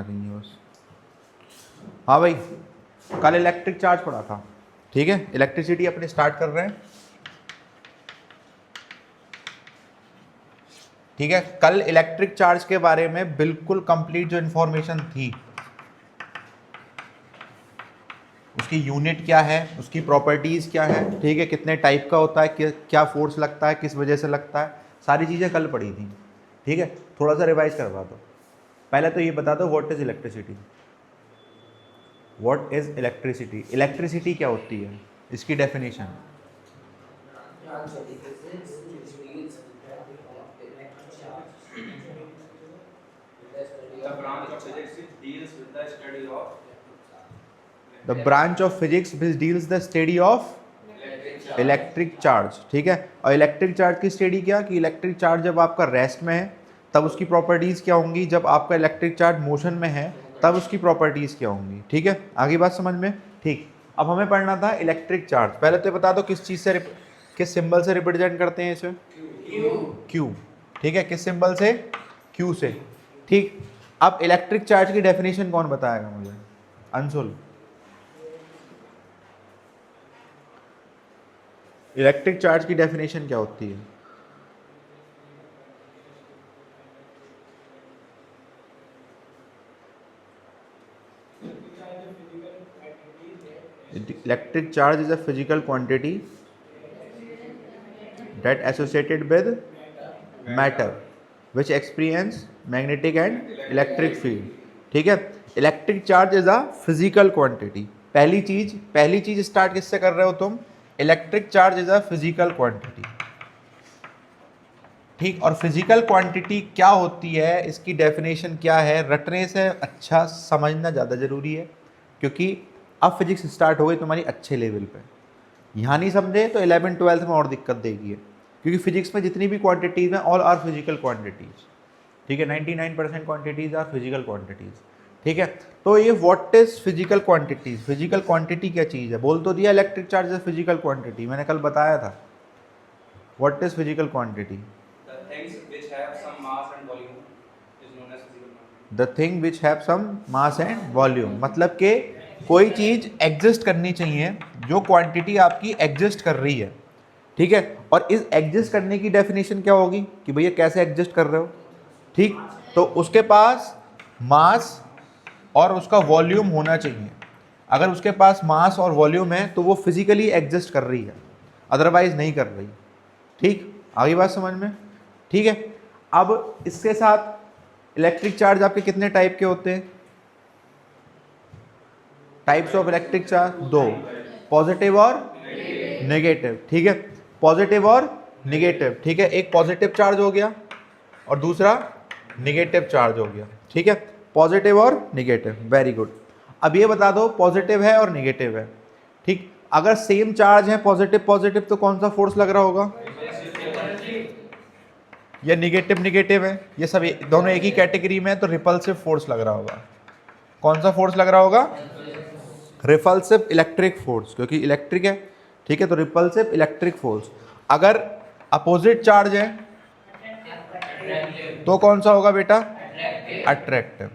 बस। हाँ भाई, कल इलेक्ट्रिक चार्ज पढ़ा था, ठीक है। इलेक्ट्रिसिटी अपने स्टार्ट कर रहे हैं, ठीक है। कल इलेक्ट्रिक चार्ज के बारे में बिल्कुल कंप्लीट जो इंफॉर्मेशन थी, उसकी यूनिट क्या है, उसकी प्रॉपर्टीज क्या है, ठीक है, कितने टाइप का होता है, क्या फोर्स लगता है, किस वजह से लगता है, सारी चीज़ें कल पढ़ी थी, ठीक है। थोड़ा सा रिवाइज करवा दो। पहले तो ये बता दो what is electricity. What is electricity? Electricity क्या होती है, इसकी definition. The branch of physics which deals the study of electric charge, ठीक है। और इलेक्ट्रिक चार्ज की स्टडी क्या, कि इलेक्ट्रिक चार्ज जब आपका रेस्ट में है तब उसकी प्रॉपर्टीज़ क्या होंगी, जब आपका इलेक्ट्रिक चार्ज मोशन में है तब उसकी प्रॉपर्टीज़ क्या होंगी, ठीक है। आगे बात समझ में, ठीक। अब हमें पढ़ना था इलेक्ट्रिक चार्ज। पहले तो बता दो किस चीज़ से, किस सिंबल से रिप्रेजेंट करते हैं इसे, क्यू, ठीक है। किस सिंबल से, क्यू से, ठीक। अब इलेक्ट्रिक चार्ज की डेफिनेशन कौन बताएगा मुझे, अंशुल। इलेक्ट्रिक चार्ज की डेफिनेशन क्या होती है? Electric charge is a physical quantity that associated with matter which experience magnetic and electric field, ठीक है। Electric charge is a physical quantity. पहली चीज स्टार्ट किससे कर रहे हो तुम, electric charge is a physical quantity, ठीक। और फिजिकल क्वांटिटी क्या होती है, इसकी डेफिनेशन क्या है, रटने से अच्छा समझना ज़्यादा ज़रूरी है, क्योंकि अब फिजिक्स स्टार्ट हो गई तुम्हारी अच्छे लेवल पे। यहाँ नहीं समझे तो 11th-12th में और दिक्कत देगी है, क्योंकि फिजिक्स में जितनी भी क्वांटिटीज़ हैं ऑल आर फिजिकल क्वांटिटीज़, ठीक है। 99% क्वांटिटीज़ आर फिजिकल क्वांटिटीज़, ठीक है। तो ये what is physical quantities, physical quantity क्या चीज़ है, बोल तो दिया electric charge is physical quantity, मैंने कल बताया था। What is physical quantity? The thing which have some mass and volume, मतलब कि कोई चीज़ एग्जिस्ट करनी चाहिए जो क्वांटिटी आपकी एग्जिस्ट कर रही है, ठीक है। और इस एग्जिस्ट करने की डेफिनेशन क्या होगी, कि भैया कैसे एग्जिस्ट कर रहे हो, ठीक। तो उसके पास मास और उसका वॉल्यूम होना चाहिए। अगर उसके पास मास और वॉल्यूम है तो वो फिजिकली एग्जिस्ट कर रही है, अदरवाइज नहीं कर रही, ठीक। आगे बात समझ में, ठीक है। अब इसके साथ इलेक्ट्रिक चार्ज आपके कितने टाइप के होते हैं, टाइप्स ऑफ इलेक्ट्रिक चार्ज दो, पॉजिटिव और नेगेटिव, ठीक है। पॉजिटिव और नेगेटिव, ठीक है। एक पॉजिटिव चार्ज हो गया और दूसरा नेगेटिव चार्ज हो गया, ठीक है। पॉजिटिव और नेगेटिव, वेरी गुड। अब ये बता दो पॉजिटिव है और नेगेटिव है, ठीक। अगर सेम चार्ज है पॉजिटिव पॉजिटिव तो कौन सा फोर्स लग रहा होगा, ये निगेटिव निगेटिव है, ये सब दोनों एक ही कैटेगरी में है, तो रिपल्सिव फोर्स लग रहा होगा। कौन सा फोर्स लग रहा होगा, रिपल्सिव इलेक्ट्रिक फोर्स, क्योंकि इलेक्ट्रिक है, ठीक है। तो रिपल्सिव इलेक्ट्रिक फोर्स। अगर अपोजिट चार्ज है तो कौन सा होगा बेटा, अट्रैक्टिव,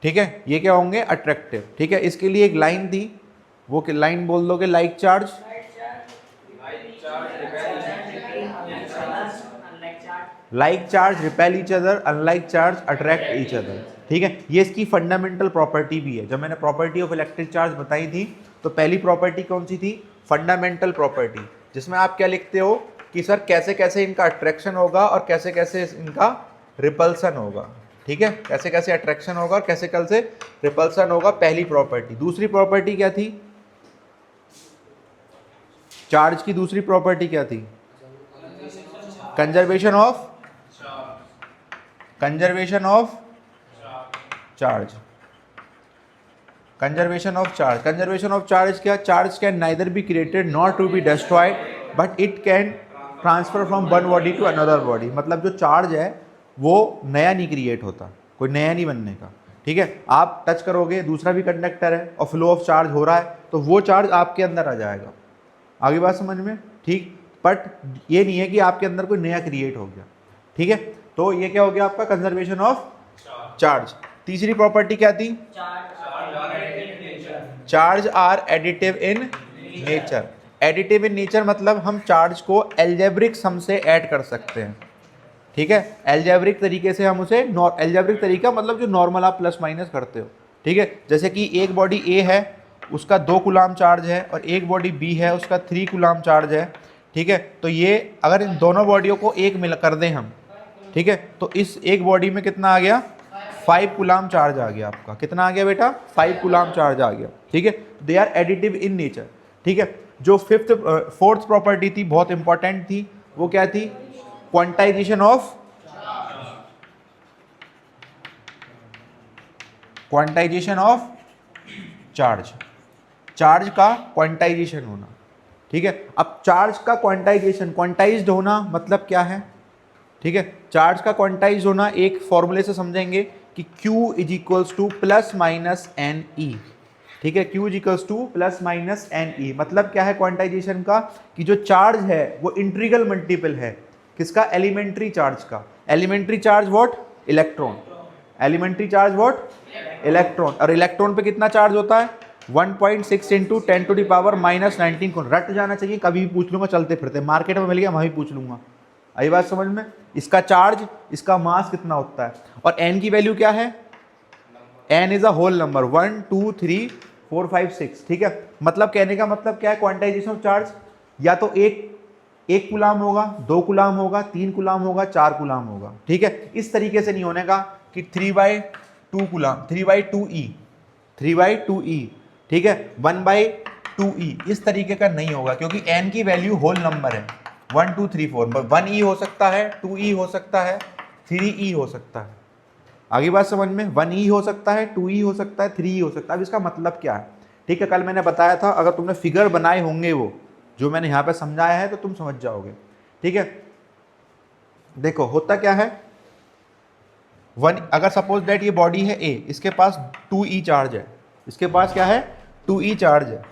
ठीक है। ये क्या होंगे, अट्रैक्टिव, ठीक है। इसके लिए एक लाइन थी, वो लाइन बोल दोगे, like charge, like charge repel each other, unlike charge attract each other, ठीक है। ये इसकी फंडामेंटल प्रॉपर्टी भी है। जब मैंने प्रॉपर्टी ऑफ इलेक्ट्रिक चार्ज बताई थी तो पहली प्रॉपर्टी कौन सी थी, फंडामेंटल प्रॉपर्टी, जिसमें आप क्या लिखते हो कि सर कैसे कैसे इनका अट्रैक्शन होगा और कैसे कैसे इनका रिपल्सन होगा, ठीक है। कैसे कैसे अट्रैक्शन होगा और कैसे कैसे रिपल्सन होगा, पहली प्रॉपर्टी। दूसरी प्रॉपर्टी क्या थी, चार्ज की दूसरी प्रॉपर्टी क्या थी, conservation of charge, conservation of charge. Conservation of charge क्या, charge can neither be created nor to be destroyed but it can transfer from one body to another body. मतलब जो charge है वो नया नहीं क्रिएट होता, कोई नया नहीं बनने का, ठीक है। आप टच करोगे, दूसरा भी कंडक्टर है और फ्लो ऑफ चार्ज हो रहा है तो वो चार्ज आपके अंदर आ जाएगा। आगे बात समझ में, ठीक। बट ये नहीं है कि आपके अंदर कोई नया क्रिएट हो गया, ठीक है। तो ये क्या हो गया आपका कंजर्वेशन ऑफ चार्ज। तीसरी प्रॉपर्टी क्या थी? Charge are additive in nature. Additive in nature मतलब हम चार्ज को एल्जेब्रिक सम से ऐड कर सकते हैं, ठीक है। एल्जेब्रिक तरीके से हम उसे एल्जेब्रिक तरीका मतलब जो नॉर्मल आप प्लस माइनस करते हो, ठीक है। जैसे कि एक बॉडी ए है उसका 2 कूलाम चार्ज है और एक बॉडी बी है उसका 3 कूलाम चार्ज है, ठीक है। तो ये अगर इन दोनों बॉडियों को एक मिल कर दें हम, ठीक है, तो इस एक बॉडी में कितना आ गया? 5 कूलाम चार्ज आ गया आपका। कितना आ गया बेटा? 5 कूलाम चार्ज आ गया, ठीक है। They are additive in nature, ठीक है। जो फोर्थ प्रॉपर्टी थी बहुत इंपॉर्टेंट थी, वो क्या थी? Quantization of charge. चार्ज का क्वांटाइजेशन होना, ठीक है। अब चार्ज का क्वांटाइज्ड होना मतलब क्या है, ठीक है। चार्ज का क्वांटाइज्ड होना एक फॉर्मूले से समझेंगे कि Q is equals to plus minus n e, ठीक है। Q is equals to plus minus n e मतलब क्या है क्वांटाइजेशन का? कि जो चार्ज है वो इंटीग्रल मल्टीपल है किसका? एलिमेंट्री चार्ज का। Elementary charge what? Electron. Elementary charge what? Electron. और इलेक्ट्रॉन पे कितना चार्ज होता है? 1.6 into 10 to the power minus 19 को रट जाना चाहिए, कभी भी पूछ लूंगा चलते फिरते, मार्केट में मिल गया वहीं पूछ लूंगा। आई बात समझ में? इसका चार्ज, इसका मास कितना होता है, और n की वैल्यू क्या है? n is a whole number 1 2 3 4 5 6, ठीक है। मतलब कहने का मतलब क्या है? क्वांटाइजेशन ऑफ चार्ज या तो एक कुलाम होगा, 2 कुलाम होगा, 3 कुलाम होगा, 4 कुलाम होगा, ठीक है। इस तरीके से नहीं होने का कि 3/2 कुलाम, 3/2e, ठीक है, 1/2e, इस तरीके का नहीं होगा क्योंकि n की वैल्यू होल नंबर है 1 2 3 4, 1e हो सकता है, 2e हो सकता है, 3e हो सकता है। आगे बात समझ में? 1e हो सकता है, 2e हो सकता है, 3e हो सकता है। अब इसका मतलब क्या है, ठीक है। कल मैंने बताया था, अगर तुमने फिगर बनाए होंगे वो जो मैंने यहाँ पे समझाया है तो तुम समझ जाओगे, ठीक है। देखो होता क्या है, अगर सपोज दैट ये बॉडी है ए, इसके पास 2e चार्ज है, इसके पास क्या है? 2e चार्ज है।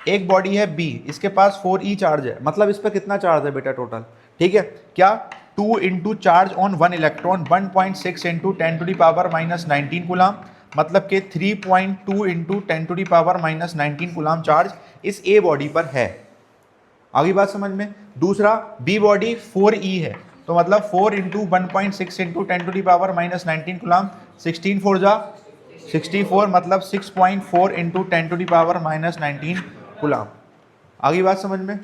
एक बॉडी है बी, इसके पास 4e चार्ज है। मतलब इस पर कितना चार्ज है बेटा टोटल, ठीक है। क्या? 2 into charge on 1 electron 1.6 into 10 to the power minus 19 coulomb, मतलब कि 3.2 into 10 to the power minus 19 coulomb charge is a body पर है। आगे बात समझ में? दूसरा बी बॉडी 4e है, तो मतलब 4 into 1.6 into 10 to the power minus 19 coulomb, 16 4 जा 64, मतलब 6.4 into 10 to the power minus 19 coulomb. आगे बात समझ में?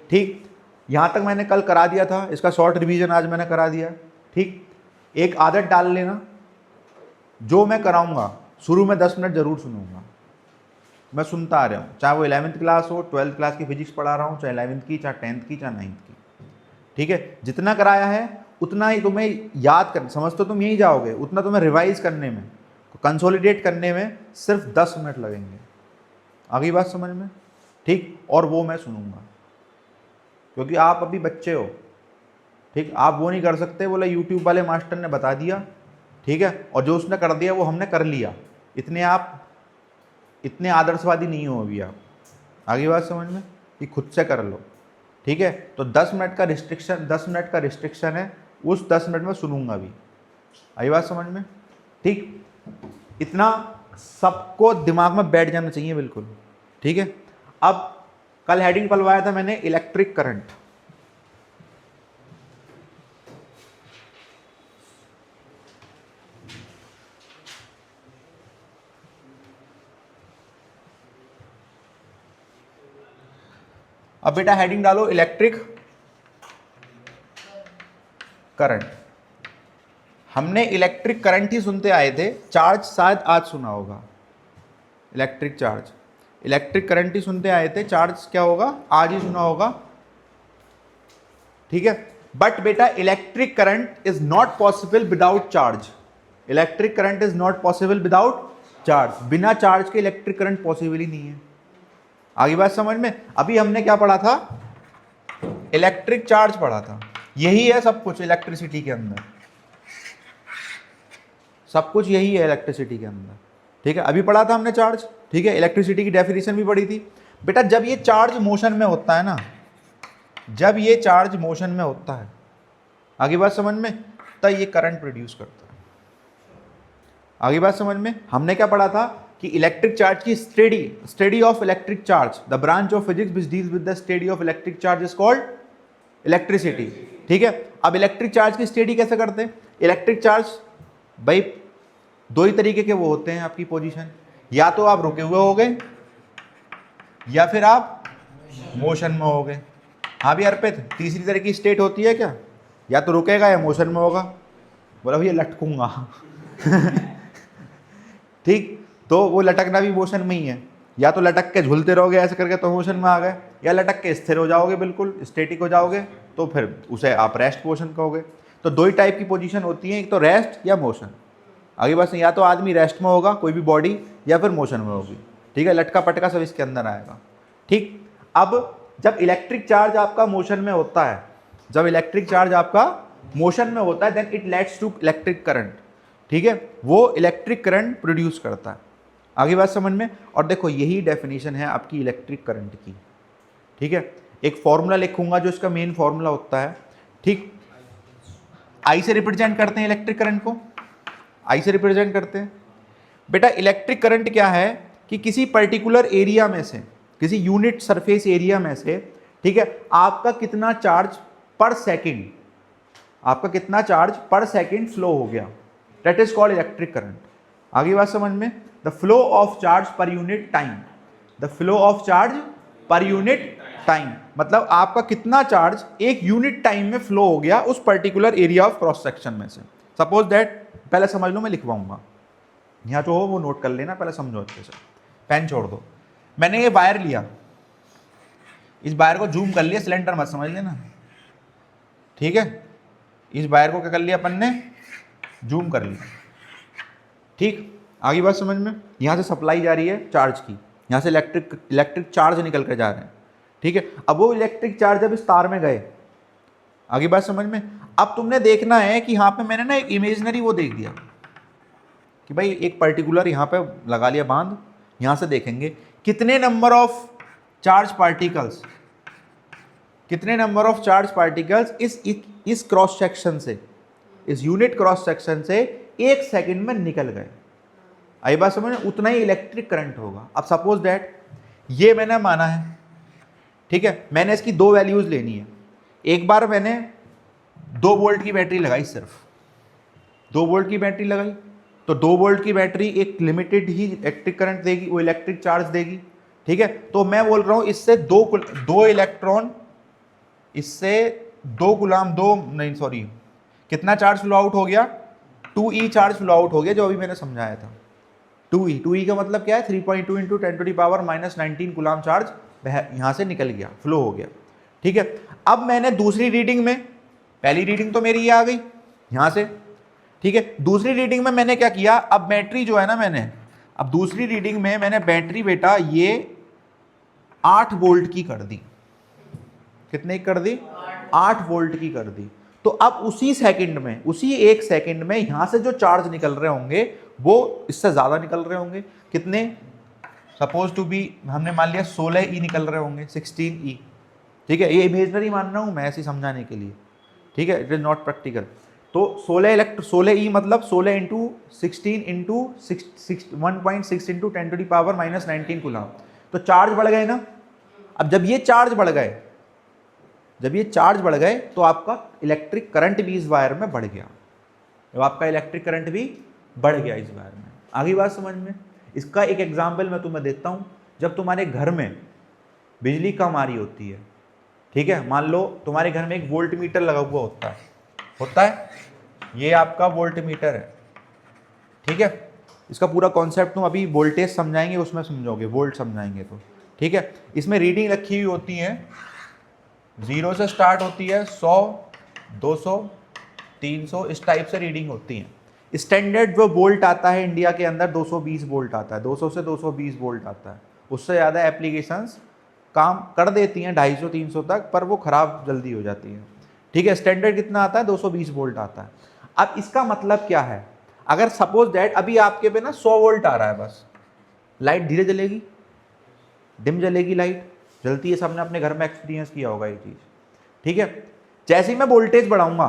ठीक, यहाँ तक मैंने कल करा दिया था, इसका शॉर्ट रिवीजन आज मैंने करा दिया, ठीक। एक आदत डाल लेना, जो मैं कराऊंगा शुरू में 10 मिनट जरूर सुनूंगा, मैं सुनता आ रहा हूँ, चाहे वो 11th क्लास हो, 12th क्लास की फिजिक्स पढ़ा रहा हूँ, चाहे 11th की, चाहे 10th की, चाहे 9th की, ठीक है। जितना कराया है उतना ही तुम्हें याद कर, समझ तो तुम यही जाओगे, उतना तुम्हें रिवाइज करने में, कंसोलिडेट करने में सिर्फ 10 मिनट लगेंगे। आगे बात समझ में? ठीक, और वो मैं सुनूंगा क्योंकि आप अभी बच्चे हो, ठीक। आप वो नहीं कर सकते बोला यूट्यूब वाले मास्टर ने बता दिया, ठीक है, और जो उसने कर दिया वो हमने कर लिया, इतने आदर्शवादी नहीं हो अभी आप। आगे बात समझ में? कि खुद से कर लो, ठीक है। तो 10 मिनट का रिस्ट्रिक्शन है, उस 10 मिनट में सुनूंगा भी। आगे बात समझ में? ठीक, इतना सबको दिमाग में बैठ जाना चाहिए बिल्कुल, ठीक है। अब कल हेडिंग पलवाया था मैंने इलेक्ट्रिक करंट, अब बेटा हेडिंग डालो इलेक्ट्रिक करंट। हमने इलेक्ट्रिक करंट ही सुनते आए थे, चार्ज शायद आज सुना होगा, इलेक्ट्रिक चार्ज, इलेक्ट्रिक करंट ही सुनते आए थे, चार्ज क्या होगा आज ही सुना होगा, ठीक है। बट बेटा electric current is not possible without charge, electric current is not possible without charge, बिना चार्ज के इलेक्ट्रिक करंट पॉसिबल ही नहीं है। आगे बात समझ में? अभी हमने क्या पढ़ा था? इलेक्ट्रिक चार्ज पढ़ा था, यही है सब कुछ इलेक्ट्रिसिटी के अंदर, सब कुछ यही है इलेक्ट्रिसिटी के अंदर, ठीक है। अभी पढ़ा था हमने चार्ज, ठीक है, इलेक्ट्रिसिटी की डेफिनेशन भी पढ़ी थी। बेटा जब ये चार्ज मोशन में होता है ना, जब ये चार्ज मोशन में होता है, आगे बात समझ में, लटकता है ये करंट प्रोड्यूस करता है। आगे बात समझ में? हमने क्या पढ़ा था कि इलेक्ट्रिक चार्ज की study of electric charge, the branch of physics which deals with the study of electric charge is called electricity. ठीक है, अब इलेक्ट्रिक चार्ज की स्टडी कैसे करते हैं? इलेक्ट्रिक चार्ज भाई दो ही तरीके के वो होते हैं आपकी पोजीशन, या तो आप रुके हुए हो गए या फिर आप मोशन में हो गए। हाँ भी अर्पित, तीसरी तरह की स्टेट होती है क्या? या तो रुकेगा या मोशन में होगा। बोला भैया लटकूंगा ठीक, तो वो लटकना भी मोशन में ही है, या तो लटक के झूलते रहोगे ऐसे करके तो मोशन में आ गए, या लटक के स्थिर हो जाओगे, बिल्कुल स्टेटिक हो जाओगे, तो फिर उसे आप रेस्ट पोजीशन कहोगे। तो दो ही टाइप की पोजीशन होती है, एक तो रेस्ट या मोशन। आगे बस या तो आदमी रेस्ट में होगा कोई भी बॉडी, या फिर मोशन में होगी। ठीक है, लटका पटका सब इसके अंदर आएगा। ठीक, अब जब इलेक्ट्रिक चार्ज आपका मोशन में होता है, जब इलेक्ट्रिक चार्ज आपका मोशन में होता है, then it leads to electric current. ठीक है, वो इलेक्ट्रिक करंट प्रोड्यूस करता है। आगे बात समझ में? और देखो यही डेफिनेशन है आपकी इलेक्ट्रिक करंट की। ठीक है, एक फॉर्मूला लिखूंगा जो इसका मेन फॉर्मूला होता है। ठीक, आई से रिप्रेजेंट करते हैं इलेक्ट्रिक करंट को, आई से रिप्रेजेंट करते हैं। बेटा इलेक्ट्रिक करंट क्या है कि किसी पर्टिकुलर एरिया में से, किसी यूनिट सरफेस एरिया में से, ठीक है, आपका कितना चार्ज पर सेकंड, आपका कितना चार्ज पर सेकंड फ्लो हो गया, that is called electric current. आगे बात समझ में? द फ्लो ऑफ चार्ज पर unit time, the flow of charge पर यूनिट टाइम, मतलब आपका कितना चार्ज एक यूनिट टाइम में फ्लो हो गया उस particular area of cross section में से। सपोज दैट, पहले समझ लो, मैं लिखवाऊंगा, यहाँ जो हो वो नोट कर लेना, पहले समझो अच्छे से, पेन छोड़ दो। मैंने ये वायर लिया, इस वायर को जूम कर लिया, सिलेंडर मत समझ लेना। ठीक है, इस वायर को क्या कर लिया अपन ने, जूम कर लिया। ठीक, आगे बात समझ में? यहाँ से सप्लाई जा रही है चार्ज की, यहाँ से इलेक्ट्रिक चार्ज निकल कर जा रहे हैं। ठीक है, अब वो इलेक्ट्रिक चार्ज जब इस तार में गए, आगे बात समझ में? अब तुमने देखना है कि यहाँ पे मैंने ना एक इमेजिनरी वो देख दिया कि भाई एक पर्टिकुलर यहाँ पे लगा लिया बांध, यहाँ से देखेंगे कितने नंबर ऑफ चार्ज पार्टिकल्स, कितने नंबर ऑफ चार्ज पार्टिकल्स इस क्रॉस सेक्शन से, इस यूनिट क्रॉस सेक्शन से एक सेकंड में निकल गए। आई बात समझ में? उतना ही इलेक्ट्रिक करंट होगा। अब सपोज दैट ये मैंने माना है, ठीक है, मैंने इसकी दो वैल्यूज लेनी है। एक बार मैंने 2 वोल्ट की बैटरी लगाई, सिर्फ 2 वोल्ट की बैटरी लगाई, तो 2 वोल्ट की बैटरी एक लिमिटेड ही इलेक्ट्रिक करंट देगी, वो इलेक्ट्रिक चार्ज देगी। ठीक है, तो मैं बोल रहा हूं इससे दो इलेक्ट्रॉन, इससे 2 गुलाम, कितना चार्ज फ्लो आउट हो गया, 2e चार्ज फ्लो आउट हो गया, जो अभी मैंने समझाया था। 2e का मतलब क्या है, 3.2 इंटू 10⁻⁻19 गुलाम चार्ज यहां से निकल गया, फ्लो हो गया। ठीक है, अब मैंने दूसरी रीडिंग में, पहली रीडिंग तो मेरी ये आ गई यहां से, ठीक है, दूसरी रीडिंग में मैंने क्या किया, अब बैटरी जो है ना, अब दूसरी रीडिंग में मैंने बैटरी बेटा ये 8 वोल्ट की कर दी। कितने की कर दी? 8 वोल्ट की कर दी। तो अब उसी सेकंड में, उसी एक सेकंड में यहां से जो चार्ज निकल रहे होंगे वो इससे ज्यादा निकल रहे होंगे। कितने? सपोज टू बी, हमने मान लिया 16e निकल रहे होंगे, 16e। ठीक है, ये इमेजनरी मान रहा हूं मैं ऐसे समझाने के लिए। ठीक है, इट इज नॉट प्रैक्टिकल। तो 16e मतलब 16 इंटू 16 इंटू 1.6 इंटू 10⁻⁻19 कूलम। तो चार्ज बढ़ गए ना। अब जब ये चार्ज बढ़ गए, तो आपका इलेक्ट्रिक करंट भी इस वायर में बढ़ गया, तो आपका इलेक्ट्रिक करंट भी बढ़ गया इस वायर में। आगे बात समझ में? इसका एक एग्जांपल मैं तुम्हें देता हूं। जब तुम्हारे घर में बिजली कम आ रही होती है, ठीक है, मान लो तुम्हारे घर में एक वोल्ट मीटर लगा हुआ होता है, ये आपका वोल्ट मीटर है। ठीक है, इसका पूरा कॉन्सेप्ट तुम अभी वोल्टेज समझाएंगे उसमें समझोगे, वोल्ट समझाएंगे तो। ठीक है, इसमें रीडिंग रखी हुई होती है, 0 से स्टार्ट होती है, 100, 200, 300, इस टाइप से रीडिंग होती है। स्टैंडर्ड जो वोल्ट आता है इंडिया के अंदर 220 वोल्ट आता है, 200 से 220 वोल्ट आता है। उससे ज़्यादा एप्लीकेशंस काम कर देती हैं 250-300 तक, पर वो ख़राब जल्दी हो जाती है। ठीक है, स्टैंडर्ड कितना आता है? 220 वोल्ट आता है। अब इसका मतलब क्या है, अगर सपोज दैट अभी आपके पे ना 100 वोल्ट आ रहा है, बस लाइट धीरे जलेगी, डिम जलेगी, लाइट जलती है, सबने अपने घर में एक्सपीरियंस किया होगा ये चीज़। ठीक है, जैसे ही मैं वोल्टेज बढ़ाऊंगा,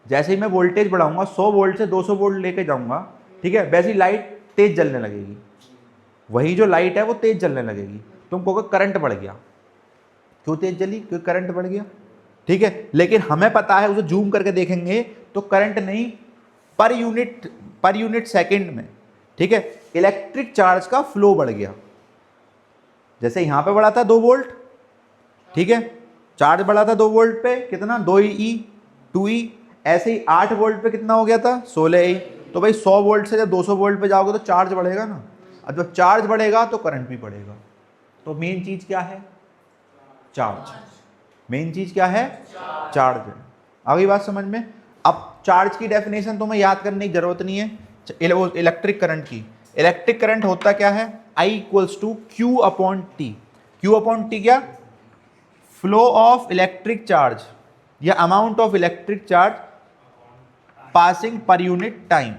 जैसे ही मैं वोल्टेज बढ़ाऊंगा 100 वोल्ट से 200 वोल्ट लेके जाऊंगा, ठीक है, वैसी लाइट तेज जलने लगेगी, वही जो लाइट है वो तेज जलने लगेगी। तुम कहोगे करंट बढ़ गया, क्यों तेज जली? क्योंकि करंट बढ़ गया, ठीक है। लेकिन हमें पता है, उसे जूम करके देखेंगे तो करंट नहीं, पर यूनिट सेकंड में, ठीक है, इलेक्ट्रिक चार्ज का फ्लो बढ़ गया। जैसे यहां पे बढ़ा था 2 वोल्ट, ठीक है, चार्ज बढ़ा था 2 वोल्ट पे, कितना 2e, ऐसे ही 8 वोल्ट पे कितना हो गया था 16e। तो भाई 100 वोल्ट से जब 200 वोल्ट पे जाओगे तो चार्ज बढ़ेगा ना, और जब चार्ज बढ़ेगा तो करंट भी बढ़ेगा। तो मेन चीज क्या है? चार्ज। मेन चीज क्या है? चार्ज है। आ गई बात समझ में? अब चार्ज की डेफिनेशन तुम्हें याद करने की जरूरत नहीं है, इलेक्ट्रिक करंट की। इलेक्ट्रिक करंट होता क्या है? I equals to Q upon t. Q upon t क्या? फ्लो ऑफ इलेक्ट्रिक चार्ज या amount of electric charge passing per unit time.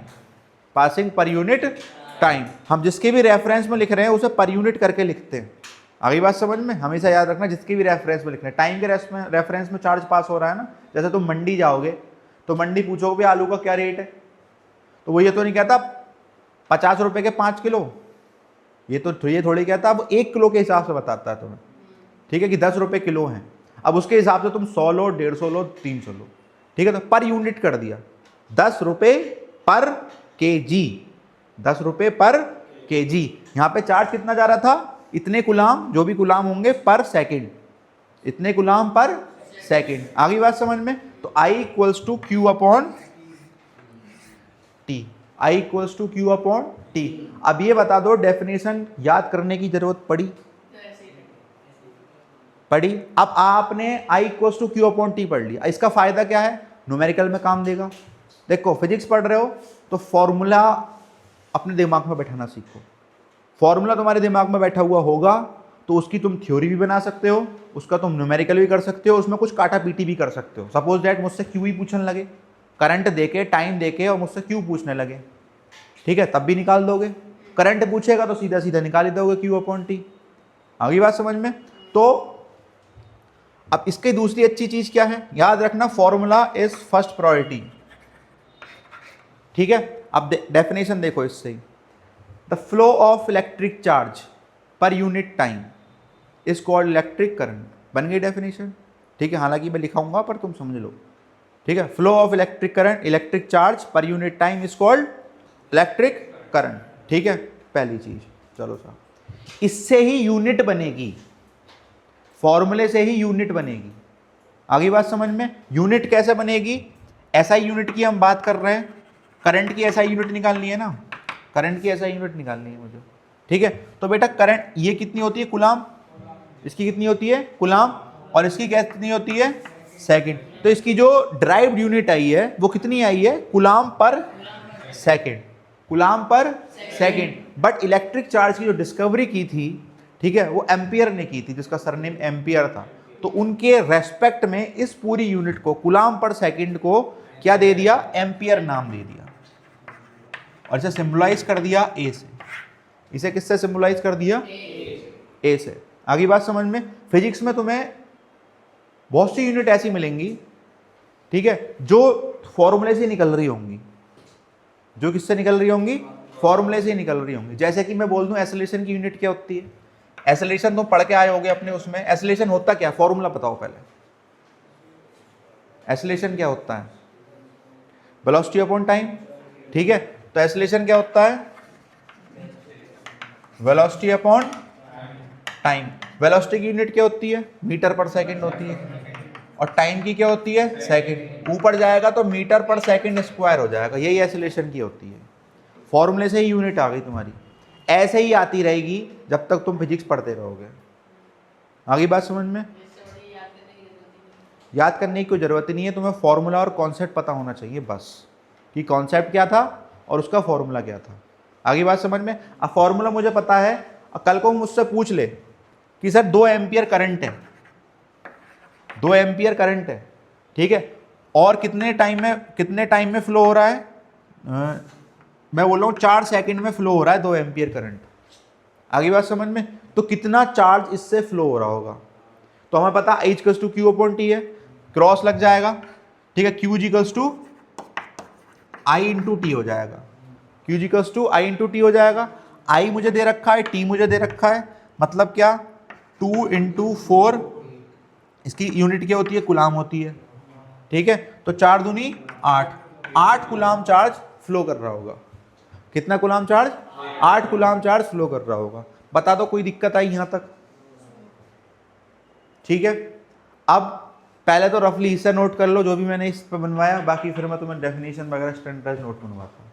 Passing per unit time, हम जिसके भी रेफरेंस में लिख रहे हैं उसे पर यूनिट करके लिखते हैं। आगे बात समझ में? हमेशा याद रखना, जिसके भी रेफरेंस में लिखना है, टाइम के रेफरेंस में चार्ज पास हो रहा है ना। जैसे तुम मंडी जाओगे तो मंडी पूछोगे आलू का क्या रेट है, तो वो ये तो नहीं कहता 50 रुपए के 5 किलो, ये थोड़ी कहता, अब 1 किलो के हिसाब से बताता है तुम्हें, ठीक है, कि 10 रुपए किलो हैं। अब उसके हिसाब से तुम 100 लो, 150 लो, 300 लो, ठीक है, तो पर यूनिट कर दिया, 10 रुपए पर केजी, 10 रुपए पर केजी। यहाँ पे चार्ज कितना जा रहा था? इतने गुलाम, जो भी गुलाम होंगे पर सेकंड, इतने गुलाम पर सेकंड। आगे बात समझ में? तो I equals to Q upon t, I equals to Q upon t. अब ये बता दो, डेफिनेशन याद करने की जरूरत पड़ी? अब आपने I equals to Q upon t पढ़ लिया, इसका फायदा क्या है? न्यूमेरिकल में काम देगा। देखो फिजिक्स पढ़ रहे हो तो फॉर्मूला अपने दिमाग में बैठाना सीखो। फॉर्मूला तुम्हारे दिमाग में बैठा हुआ होगा तो उसकी तुम थ्योरी भी बना सकते हो, उसका तुम न्यूमेरिकल भी कर सकते हो, उसमें कुछ काटा पीटी भी कर सकते हो। सपोज दैट मुझसे क्यू ही पूछने लगे, करंट देके, टाइम देके, और मुझसे क्यू पूछने लगे, ठीक है, तब भी निकाल दोगे। करंट पूछेगा तो सीधा सीधा निकाल ही दोगे क्यू अपॉन टी। आगे बात समझ में? तो अब इसकी दूसरी अच्छी चीज क्या है? याद रखना, फॉर्मूला इज फर्स्ट प्रायोरिटी, ठीक है। अब डेफिनेशन देखो इससे, the flow of electric charge पर unit time is called electric current. बन गई डेफिनेशन, ठीक है, हालांकि मैं लिखाऊंगा पर तुम समझ लो, ठीक है। Flow of electric current, electric charge पर unit time is called electric current, ठीक है, पहली चीज। चलो साहब, इससे ही यूनिट बनेगी, फॉर्मूले से ही यूनिट बनेगी। आगे बात समझ में? यूनिट कैसे बनेगी? एसआई यूनिट की हम बात कर रहे हैं, करंट की एसआई यूनिट निकालनी है ना, करंट की एसआई यूनिट निकालनी है मुझे, ठीक है। तो बेटा करंट ये कितनी होती है? कुलाम। इसकी कितनी होती है? कुलाम। और इसकी कितनी होती है? सेकंड। तो इसकी जो ड्राइव्ड यूनिट आई है वो कितनी आई है? कुलाम पर सेकंड, कुलाम पर सेकंड। बट इलेक्ट्रिक चार्ज की जो डिस्कवरी की थी, ठीक है, वो एम्पियर ने की थी, जिसका सरनेम एम्पियर था। तो उनके रेस्पेक्ट में इस पूरी यूनिट को, कुलाम पर सेकंड को क्या दे दिया? एम्पियर नाम दे दिया, और इसे सिंबलाइज कर दिया ए से। इसे किससे सिंबलाइज कर दिया? ए से। आगे बात समझ में? फिजिक्स में तुम्हें बहुत सी यूनिट ऐसी मिलेंगी, ठीक है, जो फॉर्मूले से निकल रही होंगी। जो किससे निकल रही होंगी? फॉर्मूले से निकल रही होंगी। जैसे कि मैं बोल दूं एसेलेरेशन की यूनिट क्या होती है? एसेलेरेशन तुम पढ़ के आए होगे अपने उसमें। एसेलेरेशन होता क्या? फॉर्मूला बताओ पहले। एसेलेरेशन क्या होता है? वेलोसिटी अपॉन टाइम, ठीक है। तो एसेलेरेशन क्या होता है? Velocity upon time. वेलोसिटी की यूनिट क्या होती है? मीटर पर सेकंड होती है, और टाइम की क्या होती है? सेकंड। ऊपर जाएगा तो मीटर पर सेकंड स्क्वायर हो जाएगा, यही एसेलेरेशन की होती है। फॉर्मूले से ही यूनिट आ गई तुम्हारी। ऐसे ही आती रहेगी जब तक तुम फिजिक्स पढ़ते रहोगे। आगे बात समझ में? याद करने की कोई ज़रूरत ही नहीं है, तुम्हें फॉर्मूला और कॉन्सेप्ट पता होना चाहिए बस, कि कॉन्सेप्ट क्या था और उसका फॉर्मूला क्या था। आगे बात समझ में? अब फॉर्मूला मुझे पता है, कल को मुझसे पूछ ले कि सर 2 एम्पियर करंट है, 2 एम्पियर करंट है, ठीक है, और कितने टाइम में फ्लो हो रहा है? मैं बोल रहा हूँ 4 सेकंड में फ्लो हो रहा है 2 एम्पियर करंट। आगे बात समझ में? तो कितना चार्ज इससे फ्लो हो रहा होगा? तो हमें पता H = Q/T है, क्रॉस लग जाएगा, ठीक है, Q = आई इंटू टी हो जाएगा, Q equals to I into t हो जाएगा। आई मुझे दे रखा है, टी मुझे दे रखा है, मतलब क्या 2 इंटू 4, इसकी यूनिट क्या होती है, गुलाम होती है, ठीक है। तो 4 दूनी 8, 8 गुलाम चार्ज फ्लो कर रहा होगा। कितना गुलाम चार्ज, 8 गुलाम चार्ज फ्लो कर रहा होगा। बता दो कोई दिक्कत आई यहां तक, ठीक है। अब पहले तो रफली हिस्सा नोट कर लो जो भी मैंने इस पर बनवाया, बाकी फिर मैं तुम्हें डेफिनेशन वगैरह स्टैंडर्ड नोट बनवाता हूँ।